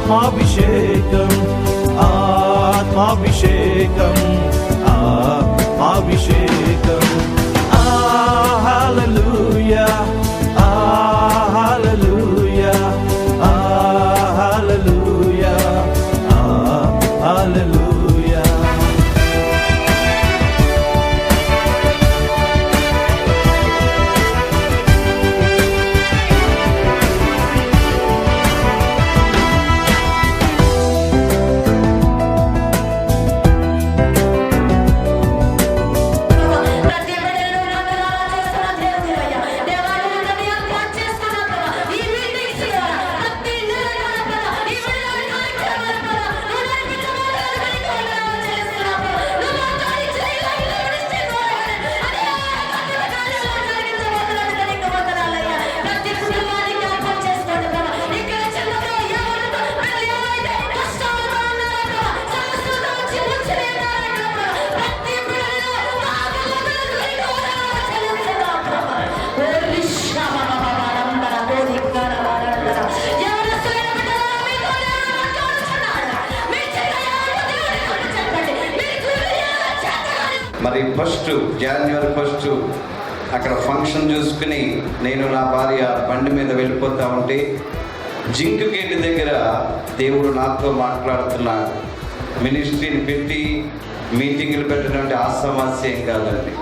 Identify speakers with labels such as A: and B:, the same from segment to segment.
A: ఆత్మాభిషేకం ఆత్మాభిషేకం ఆత్మాభిషేకం. హల్లెలూయా హల్లెలూయా హల్లెలూయా హల్లెలూయా.
B: మరి జనవరి 1 అక్కడ ఫంక్షన్ చూసుకుని నేను నా భార్య బండి మీద వెళ్ళిపోతా ఉంటే జింక్ గేట్ దగ్గర దేవుడు నాతో మాట్లాడుతున్నాడు. మినిస్ట్రీని పెట్టి మీటింగులు పెట్టడం ఆసమాస్యం కాదండి,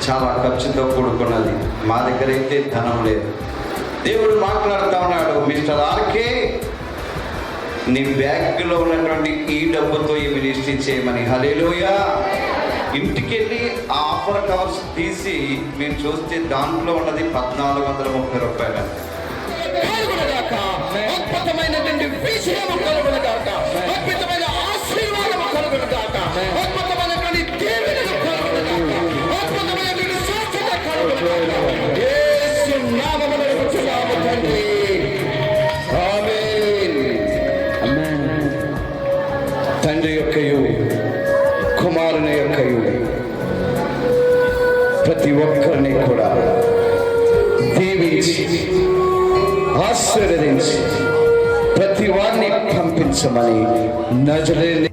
B: చాలా ఖర్చుతో కూడుకున్నది. మా దగ్గర అయితే ధనం లేదు. దేవుడు మాట్లాడుతూ ఉన్నాడు, మిస్టర్ ఆర్కే నీ బ్యాగ్లో ఉన్నటువంటి ఈ డబ్బుతో ఈ మినిస్ట్రీ చేయమని. హల్లెలూయా. ఇంటికి వెళ్ళి ఆ ఆఫర్ కవర్స్ తీసి మేము చూస్తే దాంట్లో ఉన్నది 1430 రూపాయలు.
C: అద్భుతమైనటువంటి విజయం కలుగునుగాక, అద్భుతమైన ఆశీర్వాదం కలుగునుగాక, అద్భుతమైనటువంటి దీవెనలు కలుగునుగాక, అద్భుతమైనటువంటి స్వస్థత కలుగునుగాక. యేసు నామములో అడుగుచున్నాము తండ్రి, ఆమేన్. తండ్రి యొక్కయు కుమారుని యొక్కయు ప్రతి ఒక్కరిని కూడా దీవించి ఆశీర్వదించి ప్రతి వారిని పంపించమని నజరేయుని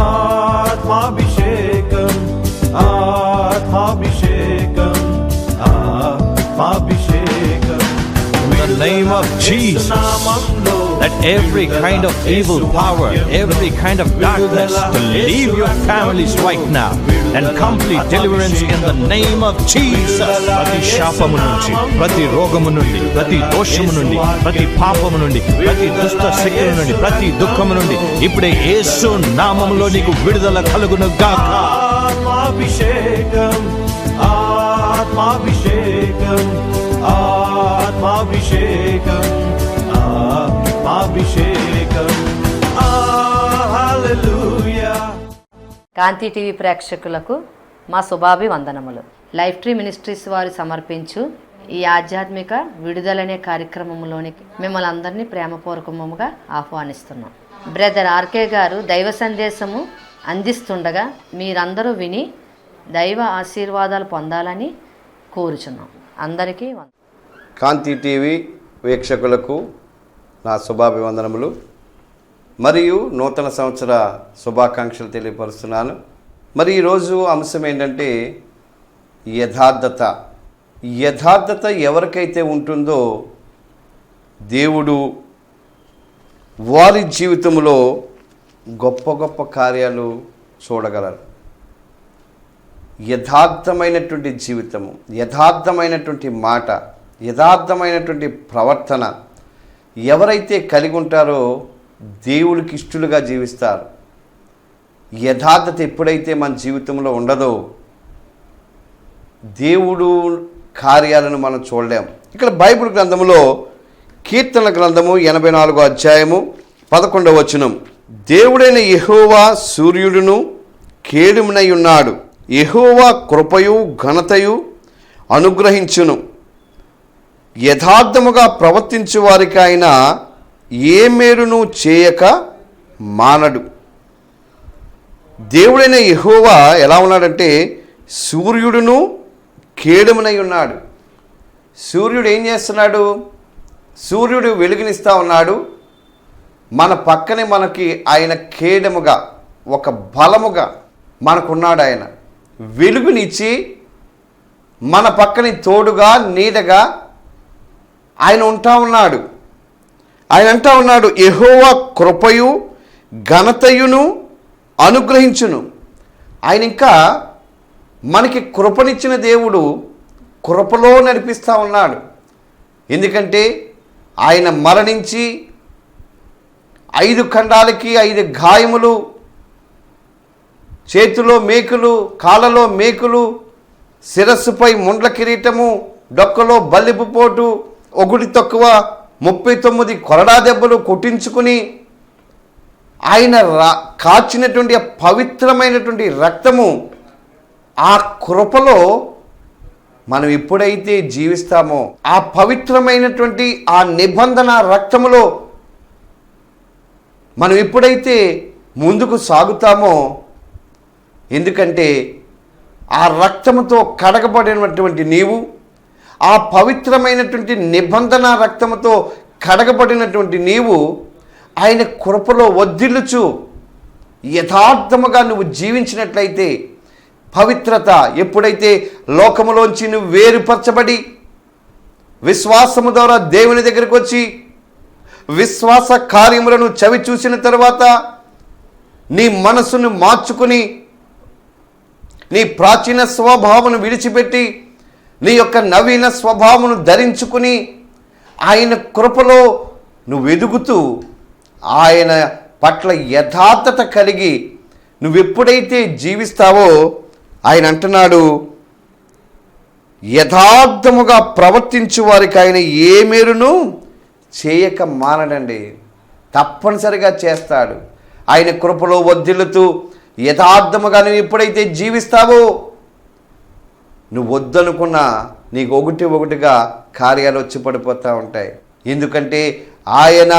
A: ఆత్మాభిషేకం ఆత్మాభిషేకం ఆత్మాభిషేకం.
D: In the name of Jesus, that every kind of evil power, every kind of darkness to leave your families right now, and complete deliverance in the name of Jesus. ప్రతి శాపము నుంచి, ప్రతి రోగము నుండి, ప్రతి దోషము నుండి, ప్రతి పాపము నుండి, ప్రతి దుష్ట శక్తుల నుండి, ప్రతి దుఃఖము నుండి ఇప్పుడే యేసు నామములో నీకు విడుదల కలుగును గాక.
A: ఆత్మాభిషేకం ఆత్మాభిషేకం ఆత్మాభిషేకం ఆత్మాభిషేకం. హల్లెలూయా.
E: కాంతి టీవీ ప్రేక్షకులకు మా శుభాభివందనములు. లైఫ్ ట్రీ మినిస్ట్రీస్ వారు సమర్పించు ఈ ఆధ్యాత్మిక విడుదలనే కార్యక్రమంలోనికి మిమ్మల్ని అందరినీ ప్రేమపూర్వకముగా ఆహ్వానిస్తున్నాం. బ్రదర్ ఆర్కే గారు దైవ సందేశము అందిస్తుండగా మీరందరూ విని దైవ ఆశీర్వాదాలు పొందాలని కోరుచున్నాం. అందరికీ
B: కాంతి టీవీ వీక్షకులకు నా శుభాభివందనములు మరియు నూతన సంవత్సర శుభాకాంక్షలు తెలియపరుస్తున్నాను. మరి ఈరోజు అంశం ఏంటంటే యథార్థత ఎవరికైతే ఉంటుందో దేవుడు వారి జీవితంలో గొప్ప గొప్ప కార్యాలు చూడగలరు. యథార్థమైనటువంటి జీవితము, యథార్థమైనటువంటి మాట, యథార్థమైనటువంటి ప్రవర్తన ఎవరైతే కలిగి ఉంటారో దేవుడికి ఇష్టలుగా జీవిస్తారు. యథార్థత ఎప్పుడైతే మన జీవితంలో ఉండదో దేవుడు కార్యాలను మనం చూడలేం. ఇక్కడ బైబిల్ గ్రంథంలో కీర్తనల గ్రంథము 84వ అధ్యాయము 11వ వచనం, దేవుడైన యెహోవా సూర్యుడును కేడుమునై ఉన్నాడు, యెహోవా కృపయు ఘనతయు అనుగ్రహించును, యథార్థముగా ప్రవర్తించు వారికి ఆయన ఏ మేలును చేయక మానడు. దేవుడైన యెహోవా ఎలా ఉన్నాడంటే సూర్యుడును కేడుమునై ఉన్నాడు. సూర్యుడు ఏం చేస్తున్నాడు? సూర్యుడు వెలుగునిస్తూ ఉన్నాడు. మన పక్కనే మనకి ఆయన కేడముగా, ఒక బలముగా మనకున్నాడు. ఆయన వెలుగునిచ్చి మన పక్కని తోడుగా, నీడగా ఆయన ఉంటా ఉన్నాడు. ఆయన అంటా ఉన్నాడు, యెహోవా కృపయు ఘనతయును అనుగ్రహించును. ఆయన ఇంకా మనకి కృపనిచ్చిన దేవుడు కృపలో నడిపిస్తూ ఉన్నాడు. ఎందుకంటే ఆయన మరణించి 5 ఖండాలకి 5 గాయములు, చేతిలో మేకులు, కాళ్ళలో మేకులు, శిరస్సుపై ముండ్ల కిరీటము, డొక్కలో బల్లిపు పోటు, 1 తక్కువ 39 కొరడా దెబ్బలు కొట్టించుకుని ఆయన కాచినటువంటి పవిత్రమైనటువంటి రక్తము, ఆ కృపలో మనం ఎప్పుడైతే జీవిస్తామో, ఆ పవిత్రమైనటువంటి ఆ నిబంధన రక్తములో మనం ఎప్పుడైతే ముందుకు సాగుతామో, ఎందుకంటే ఆ రక్తముతో కడగబడినటువంటి నీవు, ఆ పవిత్రమైనటువంటి నిబంధన రక్తముతో కడగబడినటువంటి నీవు ఆయన కృపలో వర్ధిల్లుచు యథార్థముగా నువ్వు జీవించినట్లయితే, పవిత్రత ఎప్పుడైతే లోకములోంచి నువ్వు వేరుపరచబడి విశ్వాసము ద్వారా దేవుని దగ్గరికి వచ్చి విశ్వాస కార్యములను చవి చూసిన తర్వాత నీ మనసును మార్చుకుని నీ ప్రాచీన స్వభావమును విడిచిపెట్టి నీ యొక్క నవీన స్వభావమును ధరించుకుని ఆయన కృపలో నువ్వు ఎదుగుతూ ఆయన పట్ల యథార్థత కలిగి నువ్వెప్పుడైతే జీవిస్తావో, ఆయన అంటున్నాడు, యథార్థముగా ప్రవర్తించు వారికి ఆయన ఏ మేలును చేయక మానడండి. తప్పనిసరిగా చేస్తాడు. ఆయన కృపలో వర్ధిల్లుతూ యథార్థముగా నువ్వు ఎప్పుడైతే జీవిస్తావో, నువ్వు వద్దనుకున్నా నీకు ఒకటిగా కార్యాలు వచ్చి పడిపోతూ ఉంటాయి. ఎందుకంటే ఆయన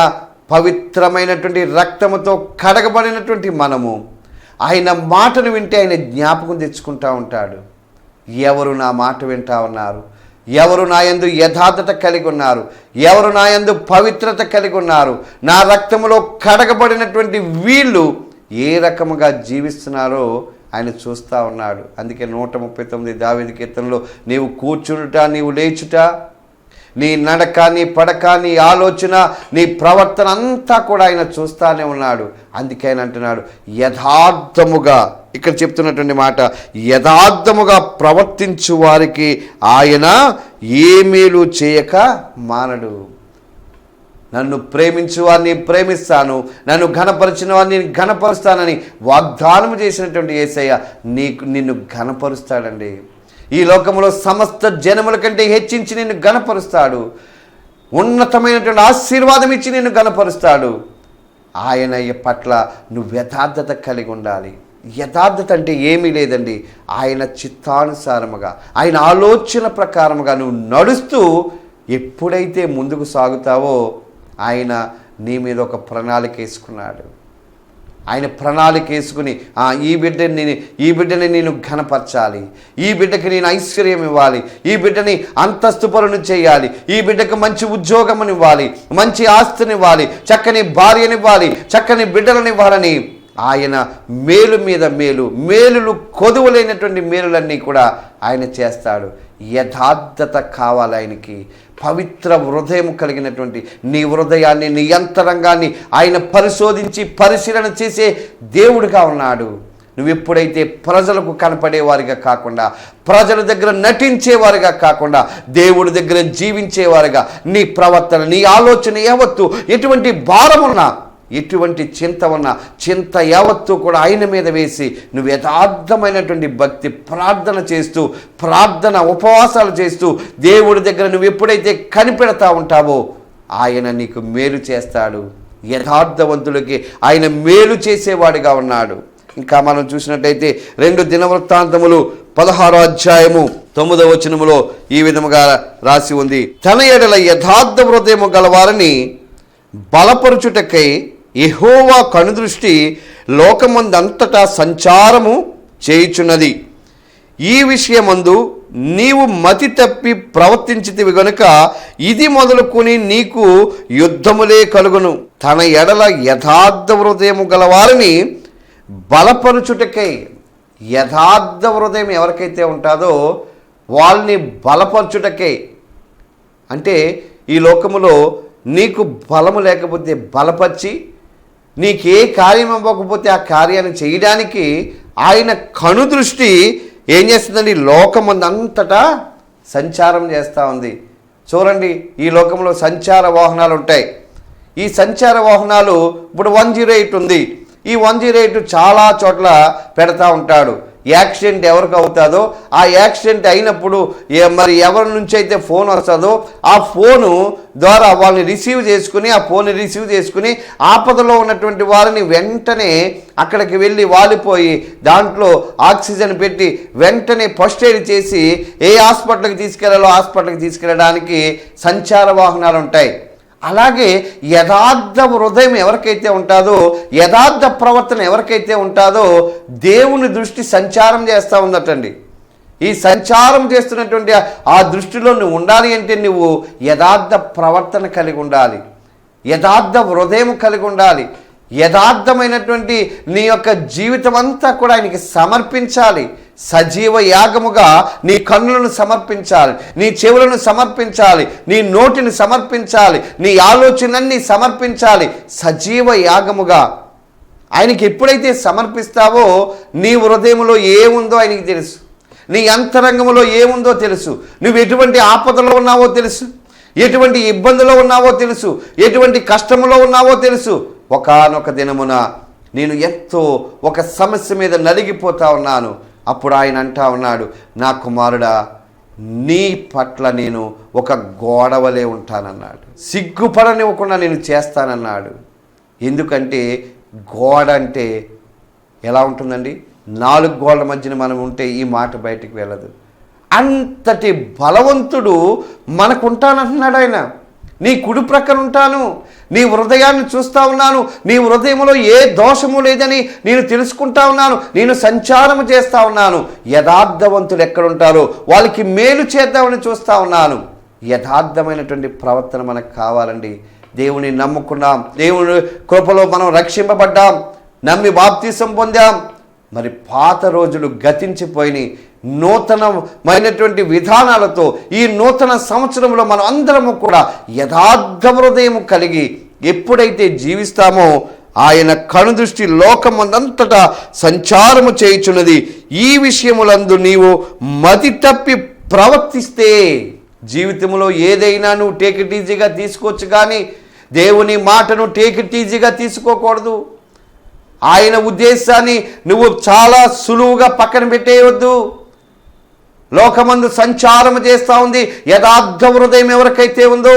B: పవిత్రమైనటువంటి రక్తముతో కడగబడినటువంటి మనము ఆయన మాటను వింటే ఆయన జ్ఞాపకం తెచ్చుకుంటూ ఉంటాడు. ఎవరు నా మాట వింటా ఉన్నారు, ఎవరు నా యందు యథార్థత కలిగి ఉన్నారు, ఎవరు నా యందు పవిత్రత కలిగి ఉన్నారు, నా రక్తములో కడగబడినటువంటి వీళ్ళు ఏ రకముగా జీవిస్తున్నారో ఆయన చూస్తూ ఉన్నాడు. అందుకే 139 దావీదు కీర్తనలో, నీవు కూర్చునుట, నీవు లేచుట, నీ నడక, నీ పడక, నీ ఆలోచన, నీ ప్రవర్తన అంతా కూడా ఆయన చూస్తానే ఉన్నాడు. అందుకే ఆయన అంటున్నాడు, యథార్థముగా, ఇక్కడ చెప్తున్నటువంటి మాట, యథార్థముగా ప్రవర్తించు వారికి ఆయన ఏ మేలు చేయక మానడు. నన్ను ప్రేమించు వారిని ప్రేమిస్తాను, నన్ను ఘనపరిచిన వారిని ఘనపరుస్తానని వాగ్దానం చేసినటువంటి యేసయ్య నిన్ను ఘనపరుస్తాడండి. ఈ లోకంలో సమస్త జనముల కంటే హెచ్చించి నిన్ను ఘనపరుస్తాడు. ఉన్నతమైనటువంటి ఆశీర్వాదం ఇచ్చి నిన్ను ఘనపరుస్తాడు. ఆయన పట్ల నువ్వు యథార్థత కలిగి ఉండాలి. యథార్థత అంటే ఏమీ లేదండి, ఆయన చిత్తానుసారముగా, ఆయన ఆలోచన ప్రకారముగా నువ్వు నడుస్తూ ఎప్పుడైతే ముందుకు సాగుతావో, ఆయన నీ మీద ఒక ప్రణాళిక వేసుకున్నాడు. ఆయన ప్రణాళిక వేసుకుని ఈ బిడ్డని నేను ఘనపరచాలి, ఈ బిడ్డకి నేను ఐశ్వర్యం ఇవ్వాలి, ఈ బిడ్డని అంతస్తు పరులను చేయాలి, ఈ బిడ్డకు మంచి ఉద్యోగం ఇవ్వాలి, మంచి ఆస్తినివ్వాలి, చక్కని భార్యనివ్వాలి, చక్కని బిడ్డలనివ్వాలని ఆయన మేలు మీద మేలులు కొదువులైనటువంటి మేలులన్నీ కూడా ఆయన చేస్తాడు. యథార్థత కావాలి ఆయనకి. పవిత్ర హృదయం కలిగినటువంటి నీ హృదయాన్ని, నీ అంతరంగాన్ని ఆయన పరిశోధించి పరిశీలన చేసే దేవుడిగా ఉన్నాడు. నువ్వు ఎప్పుడైతే ప్రజలకు కనపడేవారిగా కాకుండా, ప్రజల దగ్గర నటించేవారుగా కాకుండా, దేవుడి దగ్గర జీవించేవారుగా నీ ప్రవర్తన, నీ ఆలోచన యావత్తు, ఎటువంటి భారమున్నా, ఎటువంటి చింత ఉన్నా, చింత యావత్తు కూడా ఆయన మీద వేసి నువ్వు యథార్థమైనటువంటి భక్తి ప్రార్థన చేస్తూ, ప్రార్థన ఉపవాసాలు చేస్తూ దేవుడి దగ్గర నువ్వు ఎప్పుడైతే కనిపెడతా ఉంటావో, ఆయన నీకు మేలు చేస్తాడు. యథార్థవంతులకి ఆయన మేలు చేసేవాడిగా ఉన్నాడు. ఇంకా మనం చూసినట్టయితే 2 దినవృత్తాంతములు 16వ అధ్యాయము 9వ వచనములో ఈ విధముగా రాసి ఉంది, తన ఎడల యథార్థ హృదయము గలవారిని బలపరుచుటకై యెహోవా కనుదృష్టి లోకమందంతటా సంచారము చేయుచున్నది. ఈ విషయమందు నీవు మతి తప్పి ప్రవర్తించితివి గనుక ఇది మొదలుకొని నీకు యుద్ధములే కలుగును. తన ఎడల యథార్థ హృదయము గలవారిని బలపరుచుటకై. యథార్థ హృదయం ఎవరికైతే ఉంటుందో వాళ్ళని బలపరచుటకే. అంటే ఈ లోకములో నీకు బలము లేకపోతే బలపరిచి, నీకే కార్యం అవ్వకపోతే ఆ కార్యాన్ని చేయడానికి ఆయన కనుదృష్టి ఏం చేస్తుందండి, లోకమందంతటా సంచారం చేస్తూ ఉంది. చూడండి, ఈ లోకంలో సంచార వాహనాలు ఉంటాయి. ఈ సంచార వాహనాలు ఇప్పుడు 108 ఉంది. ఈ 108 చాలా చోట్ల పెడతా ఉంటాడు. యాక్సిడెంట్ ఎవరికి అవుతుందో ఆ యాక్సిడెంట్ అయినప్పుడు మరి ఎవరి నుంచి అయితే ఫోన్ వస్తుందో ఆ ఫోను ద్వారా వాళ్ళని రిసీవ్ చేసుకుని, ఆ ఫోన్ని రిసీవ్ చేసుకుని ఆపదలో ఉన్నటువంటి వారిని వెంటనే అక్కడికి వెళ్ళి వాలిపోయి దాంట్లో ఆక్సిజన్ పెట్టి వెంటనే ఫస్ట్ ఎయిడ్ చేసి ఏ హాస్పిటల్కి తీసుకెళ్లాలో హాస్పిటల్కి తీసుకెళ్ళడానికి సంచార వాహనాలు ఉంటాయి. అలాగే యథార్థ హృదయం ఎవరికైతే ఉంటుందో, యథార్థ ప్రవర్తన ఎవరికైతే ఉంటుందో దేవుని దృష్టి సంచారం చేస్తూ ఉందటండి. ఈ సంచారం చేస్తున్నటువంటి ఆ దృష్టిలో నువ్వు ఉండాలి అంటే నువ్వు యథార్థ ప్రవర్తన కలిగి ఉండాలి, యథార్థ హృదయం కలిగి ఉండాలి. యథార్థమైనటువంటి నీ యొక్క జీవితం అంతా కూడా ఆయనకి సమర్పించాలి. సజీవ యాగముగా నీ కన్నులను సమర్పించాలి, నీ చెవులను సమర్పించాలి, నీ నోటిని సమర్పించాలి, నీ ఆలోచనలన్నీ సమర్పించాలి సజీవ యాగముగా. ఆయనకి ఎప్పుడైతే సమర్పిస్తావో నీ హృదయంలో ఏముందో ఆయనకి తెలుసు, నీ అంతరంగంలో ఏముందో తెలుసు, నువ్వు ఎటువంటి ఆపదలో ఉన్నావో తెలుసు, ఎటువంటి ఇబ్బందులో ఉన్నావో తెలుసు, ఎటువంటి కష్టంలో ఉన్నావో తెలుసు. ఒకానొక దినమున నేను ఎంతో ఒక సమస్య మీద నలిగిపోతా ఉన్నాను. అప్పుడు ఆయన అంటా ఉన్నాడు, నా కుమారుడా, నీ పట్ల నేను ఒక గోడవలే ఉంటానన్నాడు. సిగ్గుపడనివ్వకుండా నేను చేస్తానన్నాడు. ఎందుకంటే గోడ అంటే ఎలా ఉంటుందండి, 4 గోడల మధ్యన మనం ఉంటే ఈ మాట బయటికి వెళ్ళదు. అంతటి బలవంతుడు మనకుంటానంటున్నాడు ఆయన. నీ కుడి ప్రక్కన ఉంటాను, నీ హృదయాన్ని చూస్తూ ఉన్నాను, నీ హృదయంలో ఏ దోషము లేదని నేను తెలుసుకుంటా ఉన్నాను, నేను సంచారము చేస్తూ ఉన్నాను. యథార్థవంతులు ఎక్కడుంటారో వాళ్ళకి మేలు చేద్దామని చూస్తూ ఉన్నాను. యథార్థమైనటువంటి ప్రవర్తన మనకు కావాలండి. దేవుని నమ్ముకున్నాం, దేవుని కృపలో మనం రక్షింపబడ్డాం, నమ్మి బాప్తీసం పొందాం. మరి పాత రోజులు గతించిపోయినాయి. నూతనమైనటువంటి విధానాలతో ఈ నూతన సంవత్సరంలో మనం అందరము కూడా యథార్థ హృదయం కలిగి ఎప్పుడైతే జీవిస్తామో ఆయన కనుదృష్టి లోకమందంతటా సంచారము చేయుచున్నది. ఈ విషయములందు నీవు మతి తప్పి ప్రవర్తిస్తే, జీవితంలో ఏదైనా నువ్వు టేక్ ఇట్ ఈజీగా తీసుకోవచ్చు, కానీ దేవుని మాటను టేక్ ఇట్ ఈజీగా తీసుకోకూడదు. ఆయన ఉద్దేశాన్ని నువ్వు చాలా సులువుగా పక్కన పెట్టేయవద్దు. లోకమందు సంచారం చేస్తూ ఉంది. యథార్థ హృదయం ఎవరికైతే ఉందో,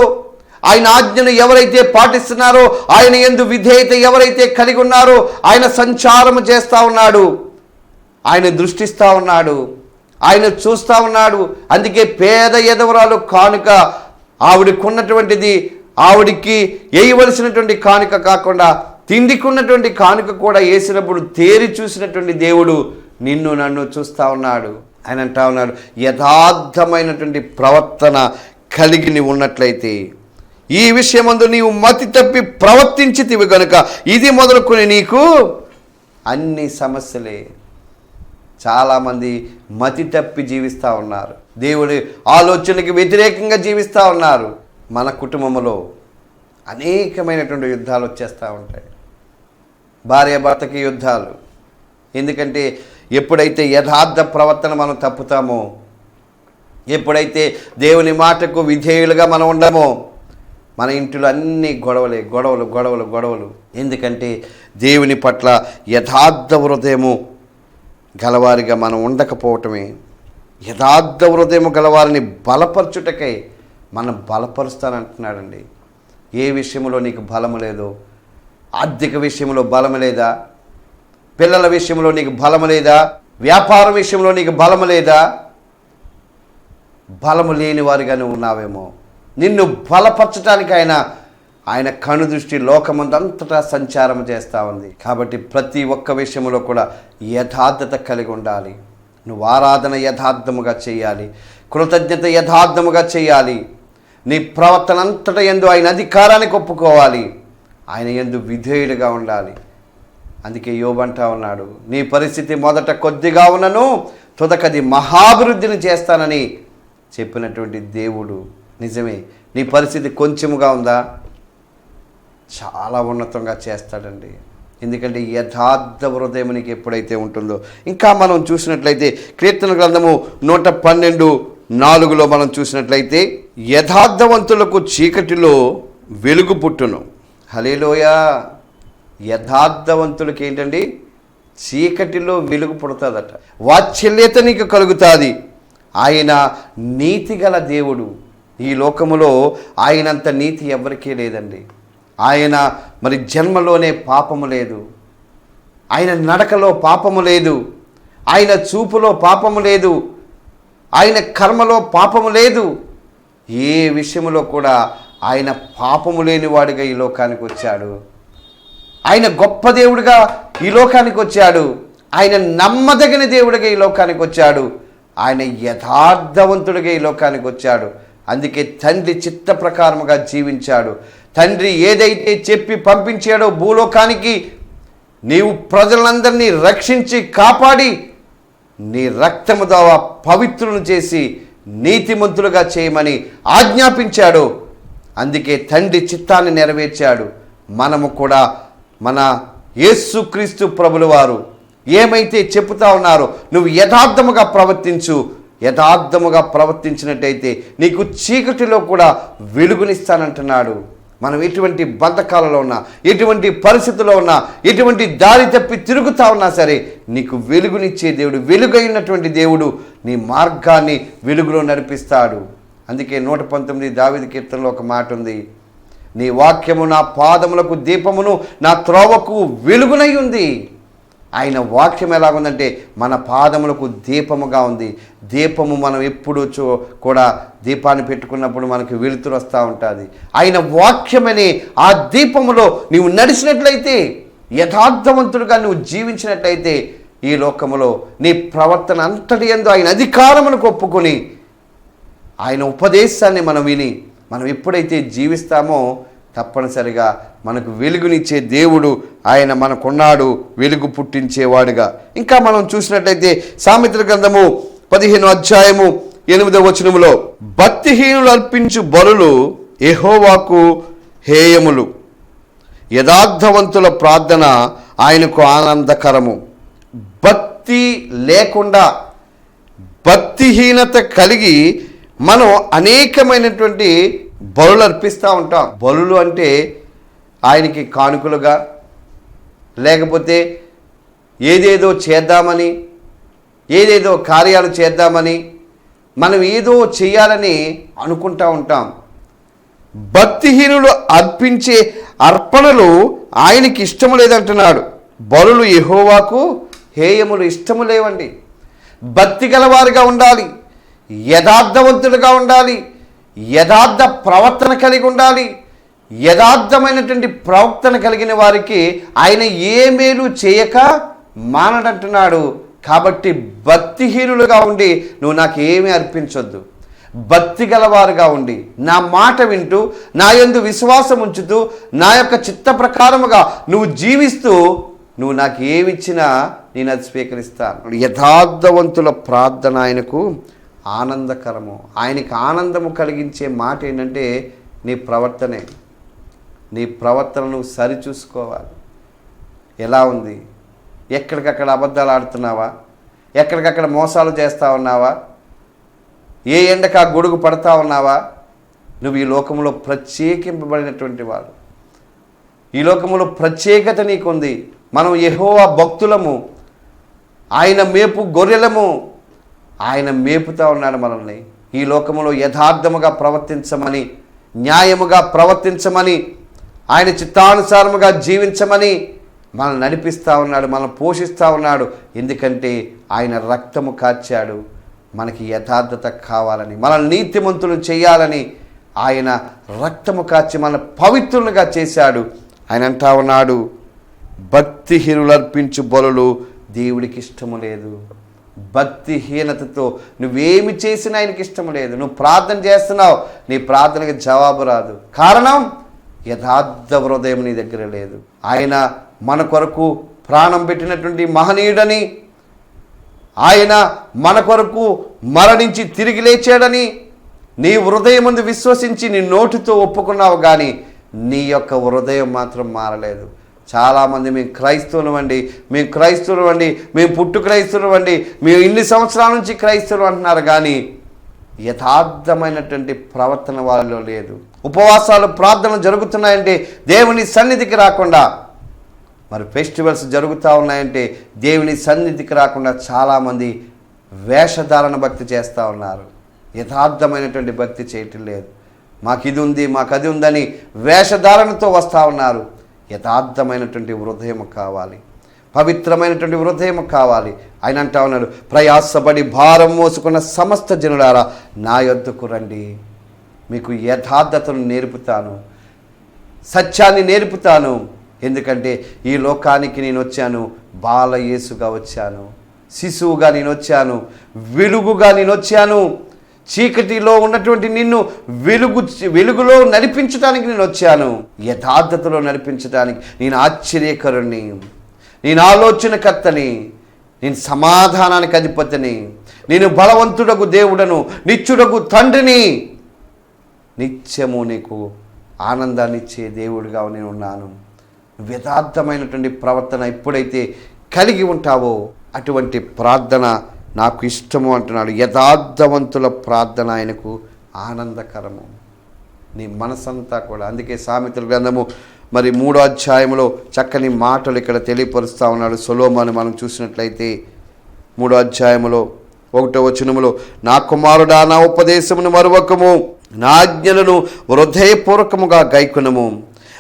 B: ఆయన ఆజ్ఞను ఎవరైతే పాటిస్తున్నారో, ఆయన యందు విధేయత ఎవరైతే కలిగి ఉన్నారో ఆయన సంచారం చేస్తూ ఉన్నాడు, ఆయన దృష్టిస్తూ ఉన్నాడు, ఆయన చూస్తూ ఉన్నాడు. అందుకే పేద ఎదవరాలు కానుక ఆవిడకు ఉన్నటువంటిది ఆవిడికి వేయవలసినటువంటి కానుక కాకుండా తిండికి ఉన్నటువంటి కానుక కూడా వేసినప్పుడు తేరి చూసినటువంటి దేవుడు నిన్ను నన్ను చూస్తూ ఉన్నాడు. ఆయన అంటా ఉన్నాడు, యథార్థమైనటువంటి ప్రవర్తన కలిగి నీవు ఉన్నట్లయితే ఈ విషయమందు నీవు మతి తప్పి ప్రవర్తించితివి గనుక ఇది మొదలుకొని నీకు అన్ని సమస్యలే. చాలామంది మతి తప్పి జీవిస్తూ ఉన్నారు, దేవుడి ఆలోచనకి వ్యతిరేకంగా జీవిస్తూ ఉన్నారు. మన కుటుంబంలో అనేకమైనటువంటి యుద్ధాలు వచ్చేస్తూ ఉంటాయి, భార్యాభర్తకి యుద్ధాలు. ఎందుకంటే ఎప్పుడైతే యథార్థ ప్రవర్తన మనం తప్పుతామో, ఎప్పుడైతే దేవుని మాటకు విధేయులుగా మనం ఉండమో, మన ఇంటిలో అన్ని గొడవలే, గొడవలు గొడవలు గొడవలు. ఎందుకంటే దేవుని పట్ల యథార్థ హృదయము గలవారిగా మనం ఉండకపోవటమే. యథార్థ హృదయము గలవారిని బలపరచుటకై మనం బలపరుస్తానంటున్నాడండి. ఏ విషయంలో నీకు బలము లేదో, ఆర్థిక విషయంలో బలము లేదా, పిల్లల విషయంలో నీకు బలము లేదా, వ్యాపారం విషయంలో నీకు బలము లేదా, బలము లేని వారిగానే ఉన్నావేమో. నిన్ను బలపరచడానికి ఆయన కనుదృష్టి లోకమందంతటా సంచారం చేస్తూ ఉంది. కాబట్టి ప్రతి ఒక్క విషయంలో కూడా యథార్థత కలిగి ఉండాలి. నువ్వు ఆరాధన యథార్థముగా చేయాలి, కృతజ్ఞత యథార్థముగా చేయాలి. నీ ప్రవర్తన అంతటా యందు ఆయన అధికారానికి ఒప్పుకోవాలి. ఆయన యందు విధేయుడిగా ఉండాలి. అందుకే యోబు అంటా ఉన్నాడు, నీ పరిస్థితి మొదట కొద్దిగా ఉన్నను తుదకది మహాభివృద్ధిని చేస్తానని చెప్పినటువంటి దేవుడు నిజమే. నీ పరిస్థితి కొంచెముగా ఉందా, చాలా ఉన్నతంగా చేస్తాడండి. ఎందుకంటే యథార్థ హృదయం నీకు ఎప్పుడైతే ఉంటుందో. ఇంకా మనం చూసినట్లయితే కీర్తన గ్రంథము 112:4 మనం చూసినట్లయితే, యథార్థవంతులకు చీకటిలో వెలుగు పుట్టును. హల్లెలూయా. యథార్థవంతులకి ఏంటండి, చీకటిలో వెలుగు పుడుతుందట. వాత్సల్యత నీకు కలుగుతుంది. ఆయన నీతిగల దేవుడు. ఈ లోకములో ఆయనంత నీతి ఎవరికీ లేదండి. ఆయన మరి జన్మలోనే పాపము లేదు, ఆయన నడకలో పాపము లేదు, ఆయన చూపులో పాపము లేదు, ఆయన కర్మలో పాపము లేదు. ఏ విషయంలో కూడా ఆయన పాపము లేనివాడుగా ఈ లోకానికి వచ్చాడు. ఆయన గొప్ప దేవుడిగా ఈ లోకానికి వచ్చాడు. ఆయన నమ్మదగిన దేవుడిగా ఈ లోకానికి వచ్చాడు. ఆయన యథార్థవంతుడిగా ఈ లోకానికి వచ్చాడు. అందుకే తండ్రి చిత్త ప్రకారముగా జీవించాడు. తండ్రి ఏదైతే చెప్పి పంపించాడో భూలోకానికి, నీవు ప్రజలందరినీ రక్షించి కాపాడి నీ రక్తము ద్వారా పవిత్రులను చేసి నీతిమంతులుగా చేయమని ఆజ్ఞాపించాడు. అందుకే తండ్రి చిత్తాన్ని నెరవేర్చాడు. మనము కూడా మన యేసుక్రీస్తు ప్రభుల వారు ఏమైతే చెప్తా ఉన్నారో, నువ్వు యథార్థముగా ప్రవర్తించు, యథార్థముగా ప్రవర్తించినట్టయితే నీకు చీకటిలో కూడా వెలుగునిస్తానంటున్నాడు. మనం ఎటువంటి బంధకాలలో ఉన్నా, ఎటువంటి పరిస్థితుల్లో ఉన్నా, ఎటువంటి దారి తప్పి తిరుగుతా ఉన్నా సరే, నీకు వెలుగునిచ్చే దేవుడు, వెలుగైనటువంటి దేవుడు నీ మార్గాన్ని వెలుగులో నడిపిస్తాడు. అందుకే 119 దావీదు కీర్తనలో ఒక మాట ఉంది, నీ వాక్యము నా పాదములకు దీపమును, నా త్రోవకు వెలుగునై ఉంది. ఆయన వాక్యం ఎలాగుందంటే మన పాదములకు దీపముగా ఉంది. దీపము మనం ఎప్పుడు కూడా దీపాన్ని పెట్టుకున్నప్పుడు మనకి వెలుతురు వస్తూ ఉంటుంది. ఆయన వాక్యమనే ఆ దీపములో నీవు నడిచినట్లయితే, యథార్థవంతుడిగా నువ్వు జీవించినట్లయితే, ఈ లోకములో నీ ప్రవర్తన అంతటి యందు ఆయన అధికారమును ఒప్పుకొని ఆయన ఉపదేశాన్ని మనం విని మనం ఎప్పుడైతే జీవిస్తామో తప్పనిసరిగా మనకు వెలుగునిచ్చే దేవుడు ఆయన మనకున్నాడు, వెలుగు పుట్టించేవాడుగా. ఇంకా మనం చూసినట్లయితే సామెతల గ్రంథము 15:8 భక్తిహీనులు అర్పించు బలులు యెహోవాకు హేయములు, యథార్థవంతుల ప్రార్థన ఆయనకు ఆనందకరము. భక్తి లేకుండా, భక్తిహీనత కలిగి మనం అనేకమైనటువంటి బలులు అర్పిస్తూ ఉంటాం. బలులు అంటే ఆయనకి కానుకలుగా, లేకపోతే ఏదేదో చేద్దామని, ఏదేదో కార్యాలు చేద్దామని, మనం ఏదో చేయాలని అనుకుంటూ ఉంటాం. భక్తిహీనులు అర్పించే అర్పణలు ఆయనకి ఇష్టము లేదంటున్నాడు. బలులు యెహోవాకు హేయములు, ఇష్టము లేవండి. భక్తి గలవారుగా ఉండాలి, యథార్థవంతులుగా ఉండాలి, యథార్థ ప్రవర్తన కలిగి ఉండాలి. యథార్థమైనటువంటి ప్రవర్తన కలిగిన వారికి ఆయన ఏ మేలు చేయక మానడంటున్నాడు. కాబట్టి భక్తిహీనులుగా ఉండి నువ్వు నాకు ఏమీ అర్పించొద్దు. భక్తి గలవారుగా ఉండి నా మాట వింటూ, నా యందు విశ్వాసం ఉంచుతూ, నా యొక్క చిత్త ప్రకారముగా నువ్వు జీవిస్తూ, నువ్వు నాకు ఏమిచ్చినా నేను అది స్వీకరిస్తాను. యథార్థవంతుల ప్రార్థన ఆయనకు ఆనందకరము. ఆయనకి ఆనందము కలిగించే మాట ఏంటంటే నీ ప్రవర్తనే. నీ ప్రవర్తనను సరిచూసుకోవాలి. ఎలా ఉంది? ఎక్కడికక్కడ అబద్ధాలు ఆడుతున్నావా? ఎక్కడికక్కడ మోసాలు చేస్తూ ఉన్నావా? ఏ ఎండక గొడుగు పడతా ఉన్నావా? నువ్వు ఈ లోకంలో ప్రత్యేకింపబడినటువంటి వాడు. ఈ లోకంలో ప్రత్యేకత నీకుంది. మనం యెహోవా భక్తులము, ఆయన మేపు గొర్రెలము. ఆయన మేపుతా ఉన్నాడు మనల్ని. ఈ లోకములో యథార్థముగా ప్రవర్తించమని, న్యాయముగా ప్రవర్తించమని, ఆయన చిత్తానుసారముగా జీవించమని మనల్ని నడిపిస్తూ ఉన్నాడు, మనల్ని పోషిస్తూ ఉన్నాడు. ఎందుకంటే ఆయన రక్తము కార్చాడు మనకి యథార్థత కావాలని, మనల్ని నీతిమంతులు చేయాలని. ఆయన రక్తము కార్చి మన పవిత్రులుగా చేశాడు. ఆయన అంటా ఉన్నాడు, భక్తిహీనులు అర్పించు బలులు దేవుడికి ఇష్టము లేదు. భక్తిహీనతతో నువ్వేమి చేసినా ఆయనకి ఇష్టము లేదు. నువ్వు ప్రార్థన చేస్తున్నావు, నీ ప్రార్థనకి జవాబు రాదు. కారణం యథార్థ హృదయం నీ దగ్గర లేదు. ఆయన మన కొరకు ప్రాణం పెట్టినటువంటి మహనీయుడని, ఆయన మన కొరకు మరణించి తిరిగి లేచాడని నీ హృదయం ముందు విశ్వసించి నీ నోటితో ఒప్పుకున్నావు, కానీ నీ యొక్క హృదయం మాత్రం మారలేదు. చాలామంది మేము క్రైస్తవులు అండి, మేము పుట్టు క్రైస్తవులు అండి, మేము ఇన్ని సంవత్సరాల నుంచి క్రైస్తవులు అంటున్నారు, కానీ యథార్థమైనటువంటి ప్రవర్తన వాళ్ళలో లేదు. ఉపవాసాలు ప్రార్థనలు జరుగుతున్నాయంటే దేవుని సన్నిధికి రాకుండా, మరి ఫెస్టివల్స్ జరుగుతూ ఉన్నాయంటే దేవుని సన్నిధికి రాకుండా చాలామంది వేషధారణ భక్తి చేస్తూ ఉన్నారు. యథార్థమైనటువంటి భక్తి చేయటం లేదు. మాకు ఇది ఉంది, మాకు అది ఉందని వేషధారణతో వస్తూ ఉన్నారు. యథార్థమైనటువంటి హృదయం కావాలి, పవిత్రమైనటువంటి హృదయం కావాలి. ఆయన అంటా ఉన్నాడు, ప్రయాసపడి భారం మోసుకున్న సమస్త జనులారా నా యొద్దకు రండి, మీకు యథార్థతను నేర్పుతాను, సత్యాన్ని నేర్పుతాను. ఎందుకంటే ఈ లోకానికి నేను వచ్చాను బాలయేసుగా వచ్చాను, శిశువుగా నేను వచ్చాను, వెలుగుగా నేను వచ్చాను. చీకటిలో ఉన్నటువంటి నిన్ను వెలుగులో నడిపించడానికి నేను వచ్చాను, యథార్థతలో నడిపించడానికి. నేను ఆశ్చర్యకరుణ్ణి, నేను ఆలోచనకర్తని, నేను సమాధానానికి అధిపతిని, నేను బలవంతుడగు దేవుడను, నిత్యుడగు తండ్రిని, నిత్యము నీకు ఆనందాన్ని ఇచ్చే దేవుడిగా నేను ఉన్నాను. యథార్థమైనటువంటి ప్రవర్తన ఎప్పుడైతే కలిగి ఉంటావో అటువంటి ప్రార్థన నాకు ఇష్టము అంటున్నాడు. యథార్థవంతుల ప్రార్థన ఆయనకు ఆనందకరము, నీ మనసంతా కూడా. అందుకే సామెతల గ్రంథము మరి 3వ అధ్యాయంలో చక్కని మాటలు ఇక్కడ తెలియపరుస్తూ ఉన్నాడు సొలొమోను. మనం చూసినట్లయితే 3వ అధ్యాయంలో 1వ వచనములో, నా కుమారుడా నా ఉపదేశమును మరువకము, నా ఆజ్ఞలను హృదయపూర్వకముగా గైకొనుము,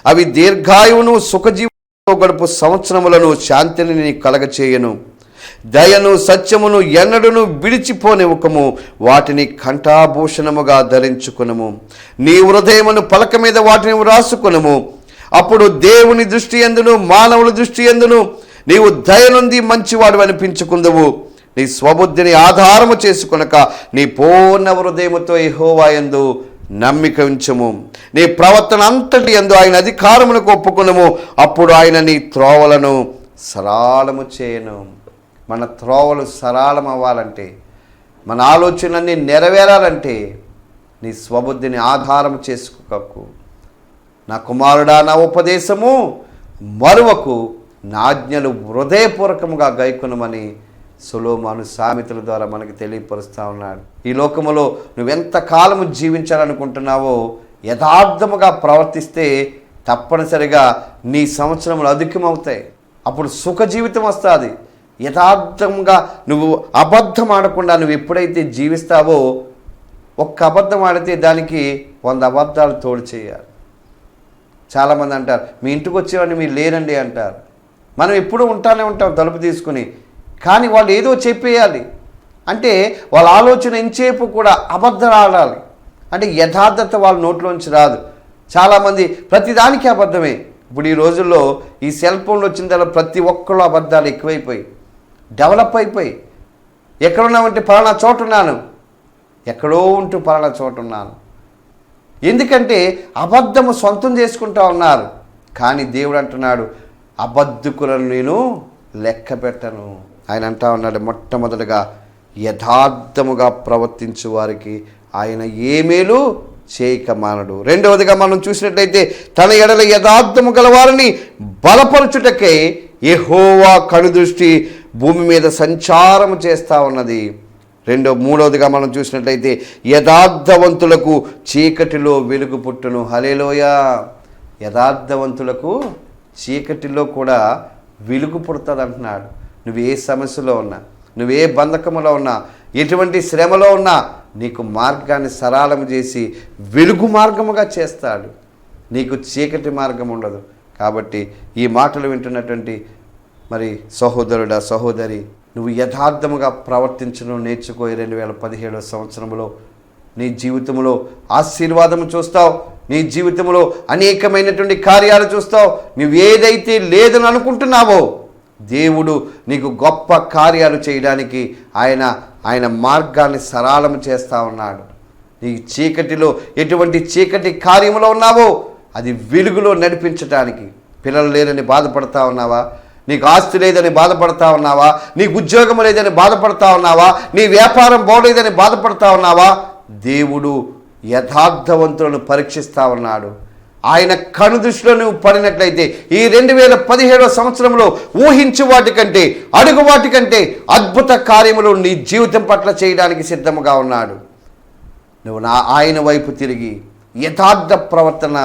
B: అవి దీర్ఘాయువును సుఖజీవుతో గడుపు సంవత్సరములను శాంతిని నీకు కలగచేయను, దయను సత్యమును ఎన్నడును విడిచిపోనివ్వకము, వాటిని కంఠాభూషణముగా ధరించుకునుము, నీ హృదయమును పలక మీద వాటిని వ్రాసుకునుము. అప్పుడు దేవుని దృష్టి యందును మానవుల దృష్టి యందును నీవు దయనుంది మంచివాడు అనిపించుకుందువు. నీ స్వబుద్ధిని ఆధారము చేసుకొనక నీ పూర్ణ హృదయముతో యెహోవా యందు నమ్మిక ఉంచుము, నీ ప్రవర్తన అంతటి యందు ఆయన అధికారమునకు ఒప్పుకొనుము. అప్పుడు ఆయన నీ త్రోవలను సరళము చేయను. మన త్రోవలు సరళం అవ్వాలంటే, మన ఆలోచనలన్నీ నెరవేరాలంటే నీ స్వబుద్ధిని ఆధారం చేసుకోకు. నా కుమారుడా నా ఉపదేశము మరువకు, నా ఆజ్ఞలు హృదయపూర్వకముగా గైకొనమని సొలొమోను సామెతల ద్వారా మనకి తెలియపరుస్తూ ఉన్నాడు. ఈ లోకములో నువ్వెంత కాలము జీవించాలనుకుంటున్నావో యథార్థముగా ప్రవర్తిస్తే తప్పనిసరిగా నీ సంవత్సరములు అధికమవుతాయి. అప్పుడు సుఖ జీవితం వస్తుంది. యథార్థంగా నువ్వు అబద్ధం ఆడకుండా నువ్వు ఎప్పుడైతే జీవిస్తావో, ఒక్క అబద్ధం ఆడితే దానికి 100 అబద్ధాలు తోడు చేయాలి. చాలామంది అంటారు, మీ ఇంటికి వచ్చేవాడిని మీరు లేరండి అంటారు. మనం ఎప్పుడూ ఉంటానే ఉంటాం తలుపు తీసుకుని, కానీ వాళ్ళు ఏదో చెప్పేయాలి అంటే వాళ్ళ ఆలోచన ఎంచేపు కూడా అబద్ధం ఆడాలి. అంటే యథార్థత వాళ్ళ నోట్లోంచి రాదు. చాలామంది ప్రతిదానికి అబద్ధమే. ఇప్పుడు ఈ రోజుల్లో ఈ సెల్ ఫోన్లు వచ్చిన తర్వాత ప్రతి ఒక్కళ్ళు అబద్ధాలు ఎక్కువైపోయి డెవలప్ అయిపోయి, ఎక్కడున్నామంటే పలానా చోటు ఉన్నాను, ఎక్కడో ఉంటూ పలానా చోటు ఉన్నాను. ఎందుకంటే అబద్ధము సొంతం చేసుకుంటూ ఉన్నారు. కానీ దేవుడు అంటున్నాడు, అబద్ధకులను నేను లెక్క పెట్టను. ఆయన అంటా ఉన్నాడు, మొట్టమొదటిగా యథార్థముగా ప్రవర్తించు వారికి ఆయన ఏ మేలు చేయక మానడు. రెండవదిగా మనం చూసినట్లయితే తన ఎడల యథార్థము గలవారిని బలపరచుటకే యెహోవా కనుదృష్టి భూమి మీద సంచారము చేస్తూ ఉన్నది. మూడవదిగా మనం చూసినట్లయితే యథార్థవంతులకు చీకటిలో వెలుగు పుట్టును. హల్లెలూయా. యథార్థవంతులకు చీకటిలో కూడా వెలుగు పుడుతుంది అంటున్నాడు. నువ్వు ఏ సమస్యలో ఉన్నా, నువ్వు ఏ బంధకములో ఉన్నా, ఎటువంటి శ్రమలో ఉన్నా నీకు మార్గాన్ని సరళము చేసి వెలుగు మార్గముగా చేస్తాడు. నీకు చీకటి మార్గం ఉండదు. కాబట్టి ఈ మాటలు వింటున్నటువంటి మరి సహోదరుడా సహోదరి, నువ్వు యథార్థముగా ప్రవర్తించడం నేర్చుకో. 2017 సంవత్సరంలో నీ జీవితంలో ఆశీర్వాదము చూస్తావు. నీ జీవితంలో అనేకమైనటువంటి కార్యాలు చూస్తావు. నువ్వు ఏదైతే లేదని అనుకుంటున్నావో దేవుడు నీకు గొప్ప కార్యాలు చేయడానికి ఆయన మార్గాన్ని సరళం చేస్తూ ఉన్నాడు. నీ చీకటిలో ఎటువంటి చీకటి కార్యములో ఉన్నావో అది వెలుగులో నడిపించడానికి. పిల్లలు లేరని బాధపడతా ఉన్నావా? నీకు ఆస్తి లేదని బాధపడతా ఉన్నావా? నీకు ఉద్యోగం లేదని బాధపడతా ఉన్నావా? నీ వ్యాపారం బాగోలేదని బాధపడతా ఉన్నావా? దేవుడు యథార్థవంతులను పరీక్షిస్తూ ఉన్నాడు. ఆయన కనుదృష్టిలో నువ్వు పడినట్లయితే ఈ 2017 సంవత్సరంలో ఊహించు వాటికంటే, అడుగు వాటికంటే అద్భుత కార్యములు నీ జీవితం పట్ల చేయడానికి సిద్ధముగా ఉన్నాడు. నువ్వు ఆయన వైపు తిరిగి యథార్థ ప్రవర్తన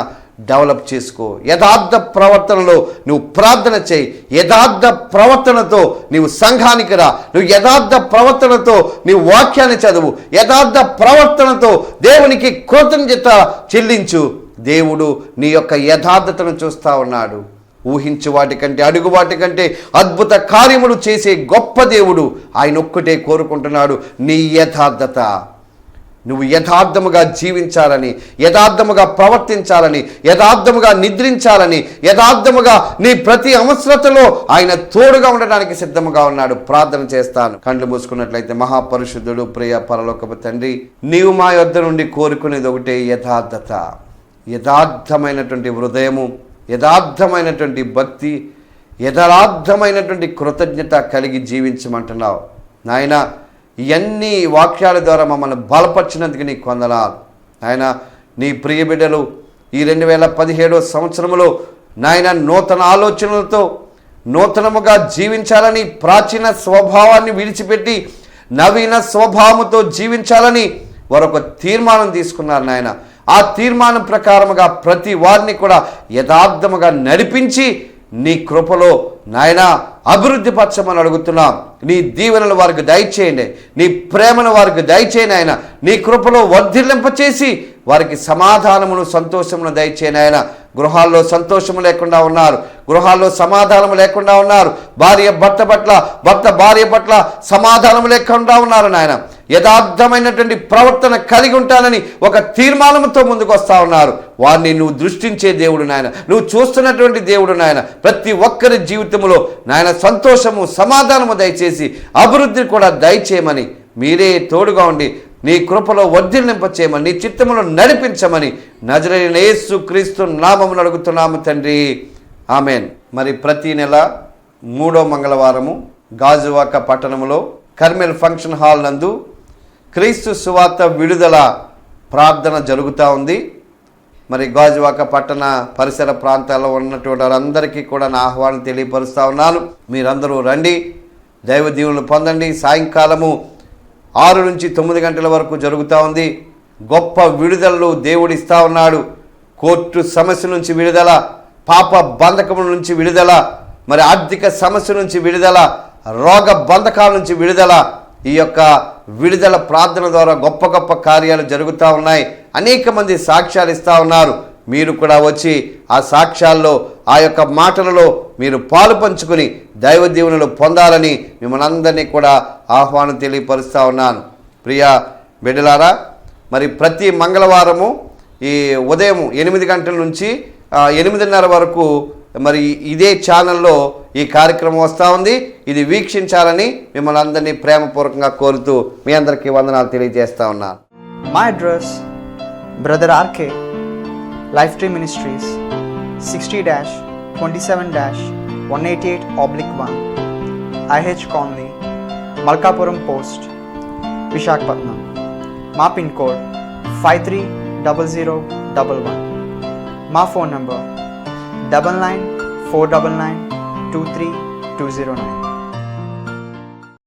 B: డెవలప్ చేసుకో. యథార్థ ప్రవర్తనలో నువ్వు ప్రార్థన చేయి. యథార్థ ప్రవర్తనతో నీవు సంఘానికి రా. నువ్వు యథార్థ ప్రవర్తనతో నీవు వాక్యాన్ని చదువు. యథార్థ ప్రవర్తనతో దేవునికి కృతజ్ఞత చెల్లించు. దేవుడు నీ యొక్క యథార్థతను చూస్తూ ఉన్నాడు. ఊహించు వాటికంటే, అడుగు వాటికంటే అద్భుత కార్యములు చేసే గొప్ప దేవుడు ఆయన ఒక్కటే కోరుకుంటున్నాడు, నీ యథార్థత. నువ్వు యథార్థముగా జీవించాలని, యథార్థముగా ప్రవర్తించాలని, యథార్థముగా నిద్రించాలని, యథార్థముగా నీ ప్రతి అవసరతలో ఆయన తోడుగా ఉండడానికి సిద్ధముగా ఉన్నాడు. ప్రార్థన చేస్తాను. కళ్ళు మూసుకున్నట్లయితే, మహాపరిశుద్ధుడు ప్రియ పరలోకపు తండ్రి, నీవు మా యొద్ద నుండి కోరుకునేది ఒకటే, యథార్థత. యథార్థమైనటువంటి హృదయము, యథార్థమైనటువంటి భక్తి, యథార్థమైనటువంటి కృతజ్ఞత కలిగి జీవించమంటున్నావు నాయన. ఇవన్నీ వాక్యాల ద్వారా మమ్మల్ని బలపరిచినందుకు నీకు వందనాలు నాయన. నీ ప్రియ బిడ్డలు ఈ 2017 సంవత్సరంలో నాయన నూతన ఆలోచనలతో నూతనముగా జీవించాలని, ప్రాచీన స్వభావాన్ని విడిచిపెట్టి నవీన స్వభావంతో జీవించాలని వారొక తీర్మానం తీసుకున్నారు నాయన. ఆ తీర్మానం ప్రకారముగా ప్రతి వారిని కూడా యథార్థముగా నడిపించి నీ కృపలో నాయన అభివృద్ధి పరచమని అడుగుతున్నాం. నీ దీవెనలు వారికి దయచేయండి. నీ ప్రేమను వారికి దయచేయండి ఆయన. నీ కృపలో వర్ధిల్లింపచేసి వారికి సమాధానమును, సంతోషమును దయచేయండి ఆయన. గృహాల్లో సంతోషము లేకుండా ఉన్నారు, గృహాల్లో సమాధానము లేకుండా ఉన్నారు. భార్య భర్త పట్ల, భర్త భార్య పట్ల సమాధానము లేకుండా ఉన్నారు నాయన. యథార్థమైనటువంటి ప్రవర్తన కలిగి ఉంటానని ఒక తీర్మానంతో ముందుకు వస్తూ ఉన్నారు. వారిని నువ్వు దృష్టించే దేవుడు నాయన, నువ్వు చూస్తున్నటువంటి దేవుడు నాయన. ప్రతి ఒక్కరి జీవితంలో నాయన సంతోషము, సమాధానము దయచేసి అభివృద్ధిని కూడా దయచేయమని, మీరే తోడుగా ఉండి నీ కృపలో వర్ధిల్లింపచేయమని, నీ చిత్తములో నడిపించమని నజరేయుడైన యేసు క్రీస్తు నామమున అడుగుతున్నాము తండ్రి, ఆమెన్. మరి ప్రతి నెల 3వ మంగళవారము గాజువాక పట్టణంలో కర్మెల్ ఫంక్షన్ హాల్ నందు క్రీస్తు సువార్త విడుదల ప్రార్థన జరుగుతూ ఉంది. మరి గాజువాక పట్టణ పరిసర ప్రాంతాల్లో ఉన్నటువంటి వారందరికీ కూడా నా ఆహ్వానం తెలియపరుస్తూ ఉన్నాను. మీరందరూ రండి, దైవ దీవెనలు పొందండి. సాయంకాలము 6 నుంచి 9 గంటల వరకు జరుగుతూ ఉంది. గొప్ప విడుదలలు దేవుడు ఇస్తూ ఉన్నాడు. కోర్టు సమస్య నుంచి విడుదల, పాప బంధకముల నుంచి విడుదల, మరి ఆర్థిక సమస్య నుంచి విడుదల, రోగ బంధకాల నుంచి విడుదల. ఈ యొక్క విడుదల ప్రార్థన ద్వారా గొప్ప గొప్ప కార్యాలు జరుగుతూ ఉన్నాయి. అనేక మంది సాక్ష్యాలు ఇస్తూ ఉన్నారు. మీరు కూడా వచ్చి ఆ సాక్ష్యాల్లో, ఆ యొక్క మాటలలో మీరు పాలు పంచుకుని దైవ దీవెనలు పొందాలని మిమ్మల్ని అందరినీ కూడా ఆహ్వానం తెలియపరుస్తూ ఉన్నాను. ప్రియ బిడ్డలారా, మరి ప్రతి మంగళవారము ఈ ఉదయం 8 గంటల నుంచి 8:30 వరకు మరి ఇదే ఛానల్లో ఈ కార్యక్రమం వస్తూ ఉంది. ఇది వీక్షించాలని మిమ్మల్ని అందరినీ ప్రేమపూర్వకంగా కోరుతూ మీ అందరికీ వందనాలు తెలియజేస్తా ఉన్నాను.
F: My address, Brother RK, Lifetree Ministries, 60-27-188/1, IH Colony, Malkapuram Post, Vishakhapatnam. మా పిన్ కోడ్ 530011. మా ఫోన్ నంబర్ 9949923209.